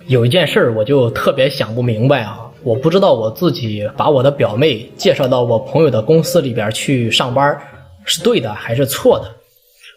有一件事儿我就特别想不明白啊，我不知道我自己把我的表妹介绍到我朋友的公司里边去上班是对的还是错的。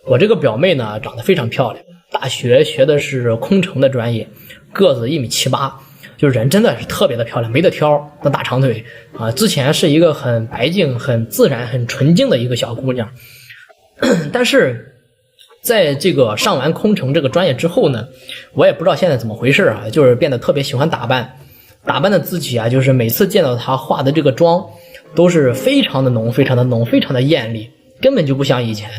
我这个表妹呢长得非常漂亮，大学学的是空乘的专业，个子1.78米，就是人真的是特别的漂亮，没得挑，那大长腿啊。之前是一个很白净很自然很纯净的一个小姑娘，但是在这个上完空乘这个专业之后呢，我也不知道现在怎么回事啊，就是变得特别喜欢打扮的自己啊，就是每次见到她化的这个妆都是非常的浓非常的浓非常的艳丽，根本就不像以前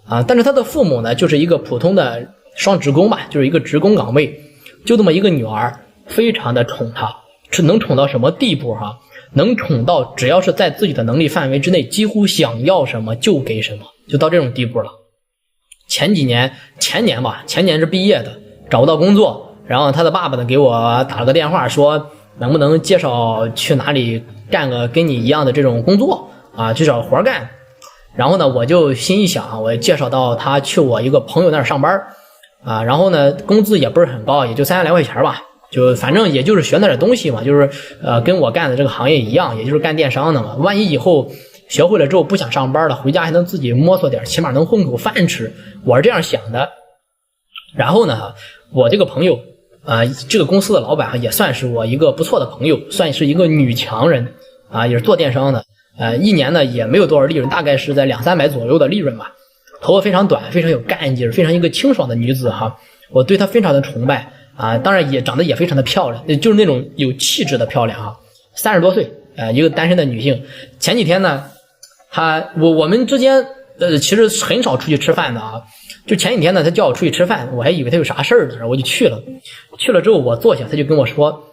啊。但是她的父母呢就是一个普通的双职工吧，就是一个职工岗位，就这么一个女儿，非常的宠她，是能宠到什么地步哈？能宠到只要是在自己的能力范围之内，几乎想要什么就给什么，就到这种地步了。前年是毕业的，找不到工作，然后他的爸爸呢给我打了个电话，说能不能介绍去哪里干个跟你一样的这种工作啊，去找活干。然后呢我就心一想，我介绍到他去我一个朋友那儿上班啊，然后呢工资也不是很高，也就3000来块钱吧，就反正也就是学那点东西嘛，就是跟我干的这个行业一样，也就是干电商的嘛。万一以后学会了之后不想上班了，回家还能自己摸索点，起码能混口饭吃，我是这样想的。然后呢我这个朋友这个公司的老板也算是我一个不错的朋友，算是一个女强人啊，也是做电商的，一年呢也没有多少利润，大概是在200-300左右的利润吧。头发非常短，非常有干劲，非常一个清爽的女子哈，我对她非常的崇拜啊，当然也长得也非常的漂亮，就是那种有气质的漂亮啊。30多岁一个单身的女性。前几天呢我们之间其实很少出去吃饭的啊，就前几天呢他叫我出去吃饭，我还以为他有啥事儿呢，然后我就去了之后我坐下，他就跟我说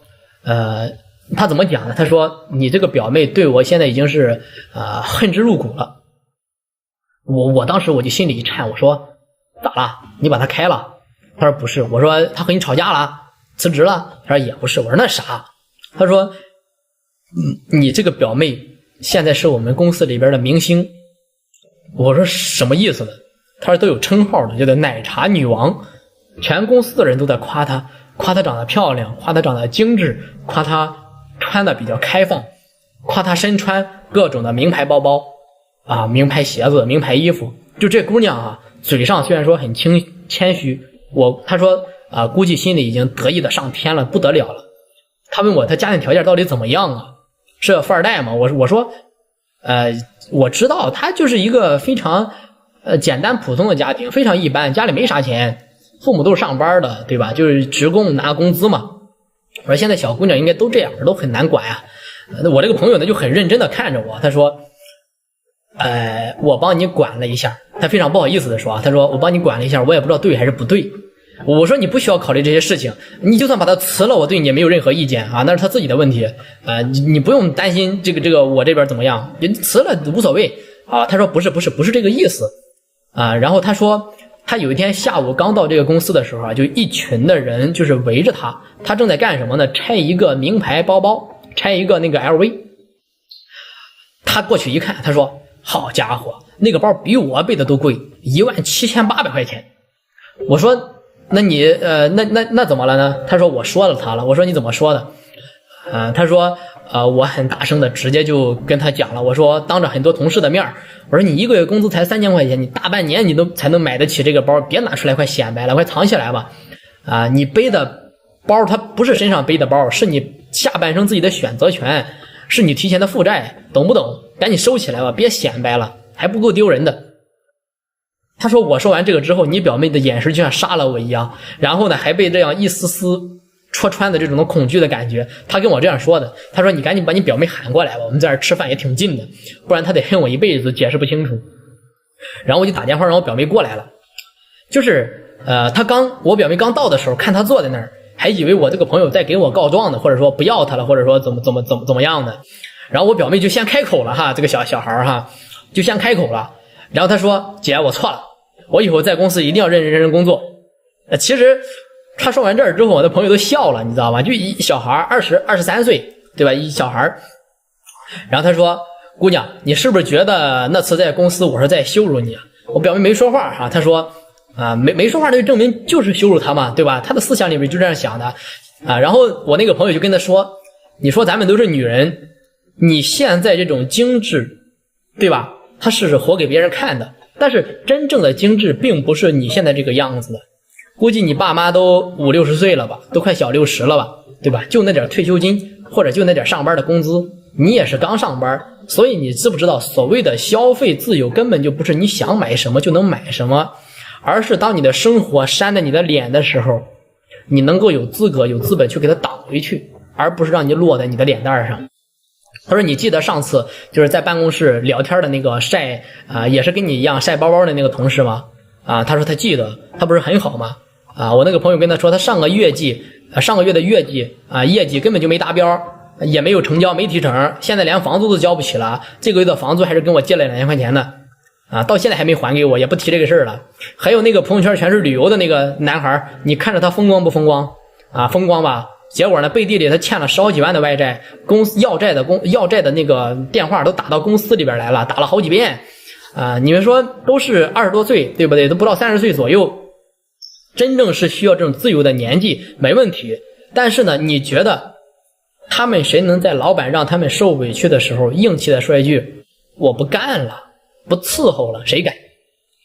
他怎么讲呢，他说你这个表妹对我现在已经是恨之入骨了。我当时我就心里一颤，我说咋了，你把他开了？他说不是。我说他和你吵架了，辞职了？他说也不是。我说那啥？他说你这个表妹现在是我们公司里边的明星。我说什么意思呢？他说都有称号的，叫做奶茶女王，全公司的人都在夸她长得漂亮，夸她长得精致，夸她穿的比较开放，夸她身穿各种的名牌包包啊，名牌鞋子，名牌衣服。就这姑娘啊，嘴上虽然说很谦虚，他说估计心里已经得意的上天了，不得了了。他问我他家庭条件到底怎么样啊？是富二代吗？我说我知道他就是一个非常简单普通的家庭，非常一般，家里没啥钱，父母都是上班的，对吧？就是职工拿工资嘛。我说现在小姑娘应该都这样，都很难管啊。我这个朋友呢就很认真的看着我，他说我帮你管了一下，他非常不好意思的说他说我帮你管了一下，我也不知道对还是不对。我说你不需要考虑这些事情，你就算把他辞了，我对你也没有任何意见啊，那是他自己的问题你不用担心这个我这边怎么样，你辞了无所谓啊。他说不是这个意思啊。然后他说他有一天下午刚到这个公司的时候啊，就一群的人就是围着他正在干什么呢？拆一个名牌包包，拆一个那个 LV。他过去一看，他说好家伙，那个包比我背的都贵，17800块钱。我说那你那怎么了呢？他说我说了他了。我说你怎么说的？他说我很大声的直接就跟他讲了，我说当着很多同事的面，我说你一个月工资才3000块钱，你大半年你都才能买得起这个包，别拿出来快显摆了，快藏起来吧。你背的包它不是身上背的包，是你下半生自己的选择权，是你提前的负债，懂不懂？赶紧收起来吧，别显摆了，还不够丢人的。他说我说完这个之后，你表妹的眼神就像杀了我一样，然后呢还被这样一丝丝戳穿的这种恐惧的感觉。他跟我这样说的，他说你赶紧把你表妹喊过来吧，我们在这儿吃饭也挺近的，不然他得恨我一辈子，解释不清楚。然后我就打电话让我表妹过来了，就是我表妹刚到的时候，看他坐在那儿，还以为我这个朋友在给我告状的，或者说不要他了，或者说怎么样的。然后我表妹就先开口了哈，这个小孩哈就先开口了。然后他说姐我错了，我以后在公司一定要认真工作。其实他说完这儿之后，我的朋友都笑了，你知道吗？就一小孩23岁，对吧？一小孩。然后他说姑娘你是不是觉得那次在公司我是在羞辱你啊？我表妹没说话哈，他说没说话，就证明就是羞辱他嘛，对吧？他的思想里面就这样想的。然后我那个朋友就跟他说，你说咱们都是女人，你现在这种精致，对吧，它是活给别人看的，但是真正的精致并不是你现在这个样子的，估计你爸妈都50、60岁了吧，都快小60了吧，对吧，就那点退休金或者就那点上班的工资，你也是刚上班，所以你知不知道所谓的消费自由根本就不是你想买什么就能买什么，而是当你的生活扇着你的脸的时候，你能够有资格有资本去给它挡回去，而不是让你落在你的脸蛋上。他说你记得上次就是在办公室聊天的那个晒也是跟你一样晒包包的那个同事吗？他说他记得，他不是很好吗？我那个朋友跟他说，他上个月的业绩根本就没达标，也没有成交，没提成，现在连房租都交不起了，这个月的房租还是跟我借了2000块钱呢，到现在还没还给我，也不提这个事儿了。还有那个朋友圈全是旅游的那个男孩，你看着他风光不风光？风光吧。结果呢，背地里他欠了10好几万的外债，公司要债的那个电话都打到公司里边来了，打了好几遍。你们说都是20多岁，对不对？都不到30岁左右，真正是需要这种自由的年纪没问题。但是呢，你觉得他们谁能在老板让他们受委屈的时候硬气的说一句我不干了，不伺候了？谁敢？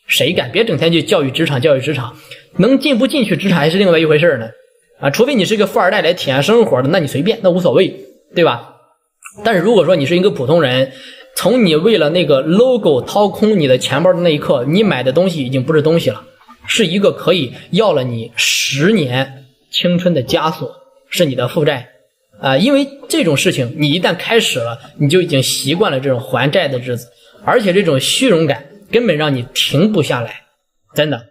谁敢？别整天去教育职场，能进不进去职场还是另外一回事呢。除非你是一个富二代来体验生活的，那你随便，那无所谓，对吧？但是如果说你是一个普通人，从你为了那个 logo 掏空你的钱包的那一刻，你买的东西已经不是东西了，是一个可以要了你10年青春的枷锁，是你的负债。因为这种事情你一旦开始了，你就已经习惯了这种还债的日子，而且这种虚荣感根本让你停不下来，真的。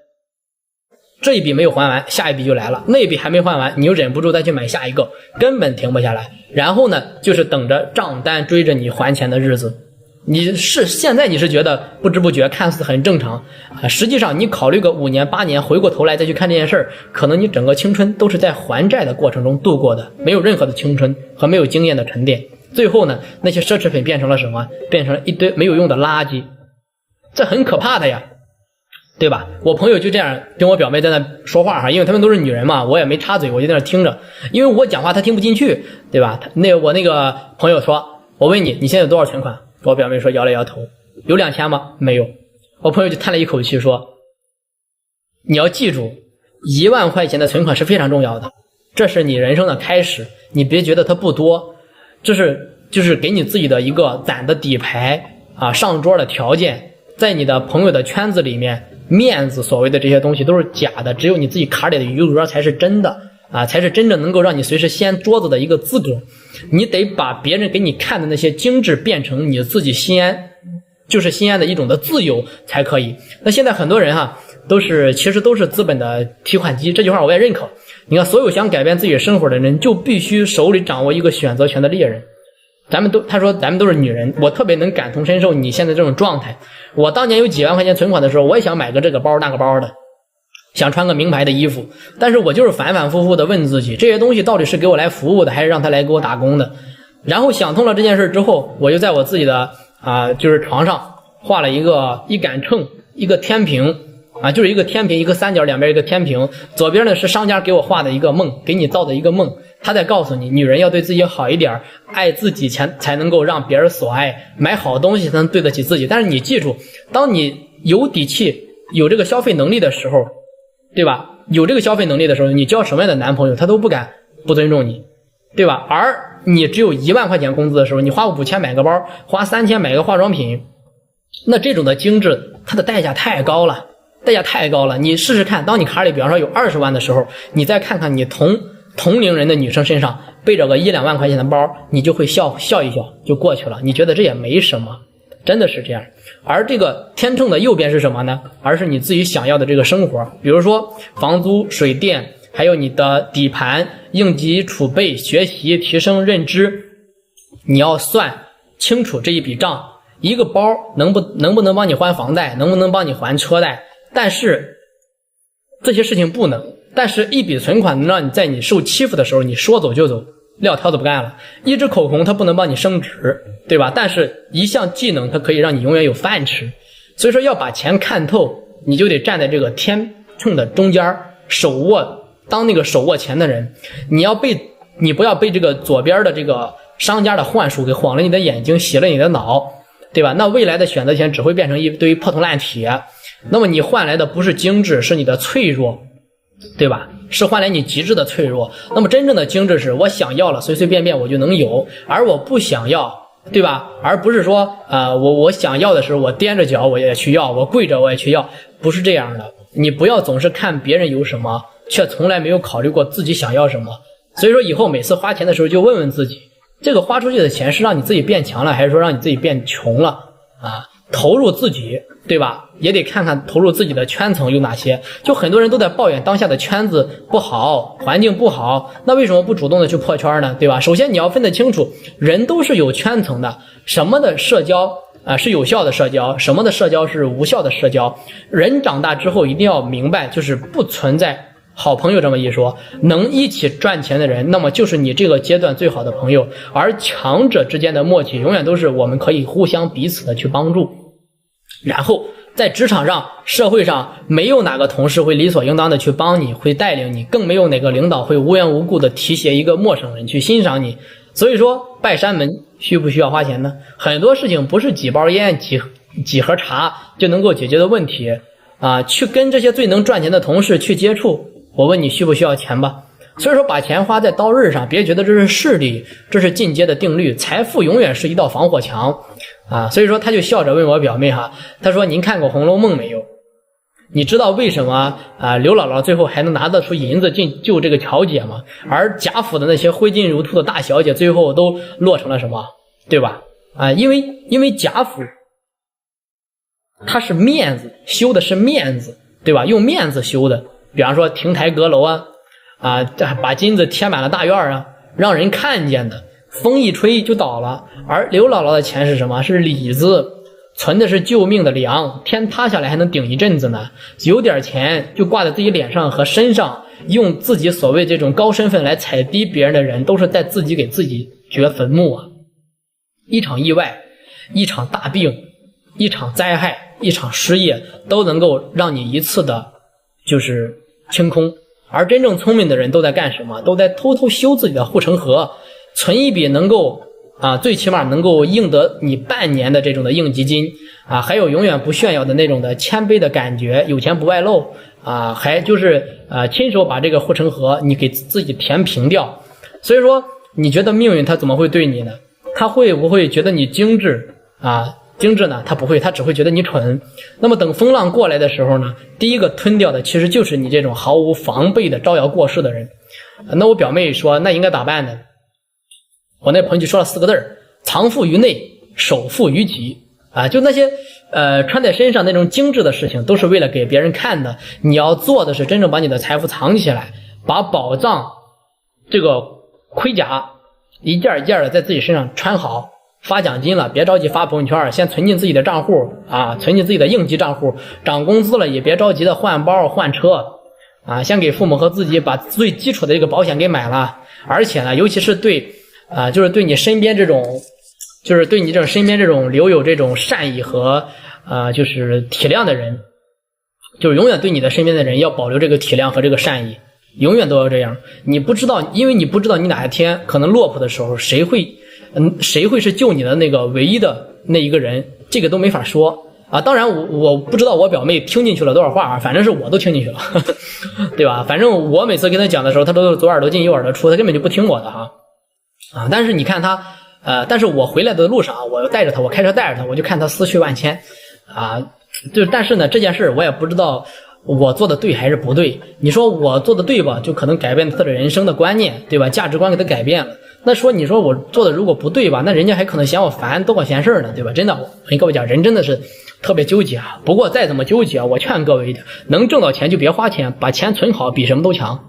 这一笔没有还完，下一笔就来了，那一笔还没还完，你又忍不住再去买下一个，根本停不下来。然后呢，就是等着账单追着你还钱的日子。现在你是觉得不知不觉看似很正常，实际上你考虑个5年8年，回过头来再去看这件事儿，可能你整个青春都是在还债的过程中度过的，没有任何的青春和没有经验的沉淀。最后呢，那些奢侈品变成了什么？变成了一堆没有用的垃圾，这很可怕的呀，对吧？我朋友就这样跟我表妹在那说话因为他们都是女人嘛，我也没插嘴，我就在那听着，因为我讲话她听不进去，对吧？我那个朋友说，我问你现在有多少存款？我表妹说摇了摇头，有2000吗？没有。我朋友就叹了一口气说，你要记住1万块钱的存款是非常重要的，这是你人生的开始，你别觉得它不多，这是就是给你自己的一个攒的底牌上桌的条件。在你的朋友的圈子里面，面子所谓的这些东西都是假的，只有你自己卡里的余额才是真的才是真正能够让你随时掀桌子的一个资格。你得把别人给你看的那些精致变成你自己心安，就是心安的一种的自由才可以。那现在很多人其实都是资本的提款机，这句话我也认可。你看，所有想改变自己生活的人，就必须手里掌握一个选择权的猎人。他说咱们都是女人，我特别能感同身受你现在这种状态。我当年有几万块钱存款的时候，我也想买个这个包那个包的，想穿个名牌的衣服，但是我就是反反复复的问自己，这些东西到底是给我来服务的，还是让他来给我打工的？然后想通了这件事之后，我就在我自己的就是床上画了一杆秤，一个天平就是一个天平，一个三角，两边一个天平，左边呢是商家给我画的一个梦，给你造的一个梦，他在告诉你，女人要对自己好一点，爱自己才能够让别人所爱，买好东西才能对得起自己。但是你记住，当你有底气有这个消费能力的时候，对吧？有这个消费能力的时候，你交什么样的男朋友他都不敢不尊重你，对吧？而你只有1万块钱工资的时候，你花5000买个包，花3000买个化妆品，那这种的精致它的代价太高了，你试试看，当你卡里比方说有20万的时候，你再看看你同龄人的女生身上背着个1、2万块钱的包，你就会笑一笑就过去了，你觉得这也没什么，真的是这样。而这个天秤的右边是什么呢？而是你自己想要的这个生活，比如说房租、水电，还有你的底盘、应急储备、学习、提升认知，你要算清楚这一笔账。一个包能不能帮你还房贷，能不能帮你还车贷，但是这些事情不能。但是一笔存款能让你在你受欺负的时候你说走就走，撂挑子不干了。一支口红它不能帮你升职，对吧？但是一项技能它可以让你永远有饭吃。所以说要把钱看透，你就得站在这个天秤的中间，手握当那个手握钱的人，你不要被这个左边的这个商家的幻术给晃了你的眼睛，洗了你的脑，对吧？那未来的选择权只会变成一堆破铜烂铁，那么你换来的不是精致，是你的脆弱，对吧？是换来你极致的脆弱。那么真正的精致是我想要了，随随便便我就能有，而我不想要，对吧？而不是说我想要的时候我踮着脚我也去要，我跪着我也去要，不是这样的。你不要总是看别人有什么，却从来没有考虑过自己想要什么。所以说以后每次花钱的时候就问问自己，这个花出去的钱是让你自己变强了，还是说让你自己变穷了啊？投入自己，对吧？也得看看投入自己的圈层有哪些。就很多人都在抱怨当下的圈子不好，环境不好，那为什么不主动的去破圈呢？对吧？首先你要分得清楚，人都是有圈层的，什么的社交是有效的社交，什么的社交是无效的社交。人长大之后一定要明白，就是不存在好朋友这么一说，能一起赚钱的人，那么就是你这个阶段最好的朋友。而强者之间的默契永远都是我们可以互相彼此的去帮助。然后在职场上社会上，没有哪个同事会理所应当的去帮你，会带领你，更没有哪个领导会无缘无故的提携一个陌生人去欣赏你。所以说拜山门需不需要花钱呢？很多事情不是几包烟几盒茶就能够解决的问题啊！去跟这些最能赚钱的同事去接触，我问你需不需要钱吧？所以说把钱花在刀刃上，别觉得这是势力，这是进阶的定律，财富永远是一道防火墙啊！所以说他就笑着问我表妹哈，他说您看过《红楼梦》没有？你知道为什么刘姥姥最后还能拿得出银子进救这个乔姐吗？而贾府的那些挥金如土的大小姐最后都落成了什么？对吧？因为贾府它是面子，修的是面子，对吧？用面子修的，比方说亭台阁楼把金子贴满了大院啊，让人看见的，风一吹就倒了。而刘姥姥的钱是什么？是里子，存的是救命的粮，天塌下来还能顶一阵子呢。有点钱就挂在自己脸上和身上，用自己所谓这种高身份来踩低别人的人，都是在自己给自己掘坟墓啊！一场意外，一场大病，一场灾害，一场失业，都能够让你一次的就是清空。而真正聪明的人都在干什么？都在偷偷修自己的护城河，存一笔能够最起码能够应得你半年的这种的应急金还有永远不炫耀的那种的谦卑的感觉，有钱不外露还就是亲手把这个护城河你给自己填平掉。所以说你觉得命运它怎么会对你呢？他会不会觉得你精致精致呢？他不会，他只会觉得你蠢。那么等风浪过来的时候呢，第一个吞掉的其实就是你这种毫无防备的招摇过市的人。那我表妹说那应该咋办呢？我那朋友就说了4个字：藏富于内，守富于己就那些穿在身上那种精致的事情都是为了给别人看的，你要做的是真正把你的财富藏起来，把宝藏这个盔甲一件一件的在自己身上穿好。发奖金了别着急发朋友圈，先存进自己的账户存进自己的应急账户，涨工资了也别着急的换包换车先给父母和自己把最基础的这个保险给买了。而且呢，尤其是对就是对你身边这种就是对你这种身边这种留有这种善意和就是体谅的人，就是永远对你的身边的人要保留这个体谅和这个善意，永远都要这样。你不知道，因为你不知道你哪一天可能落魄的时候谁会是救你的那个唯一的那一个人，这个都没法说当然我不知道我表妹听进去了多少话反正是我都听进去了对吧？反正我每次跟她讲的时候，她都是左耳朵进右耳朵出，她根本就不听我的但是你看她但是我回来的路上我带着她，我开车带着她，我就看她思绪万千但是呢这件事我也不知道我做的对还是不对。你说我做的对吧，就可能改变他的人生的观念，对吧？价值观给他改变了。那说你说我做的如果不对吧，那人家还可能嫌我烦，多管闲事呢，对吧？真的，我跟各位讲，人真的是特别纠结不过再怎么纠结我劝各位一点，能挣到钱就别花钱，把钱存好比什么都强。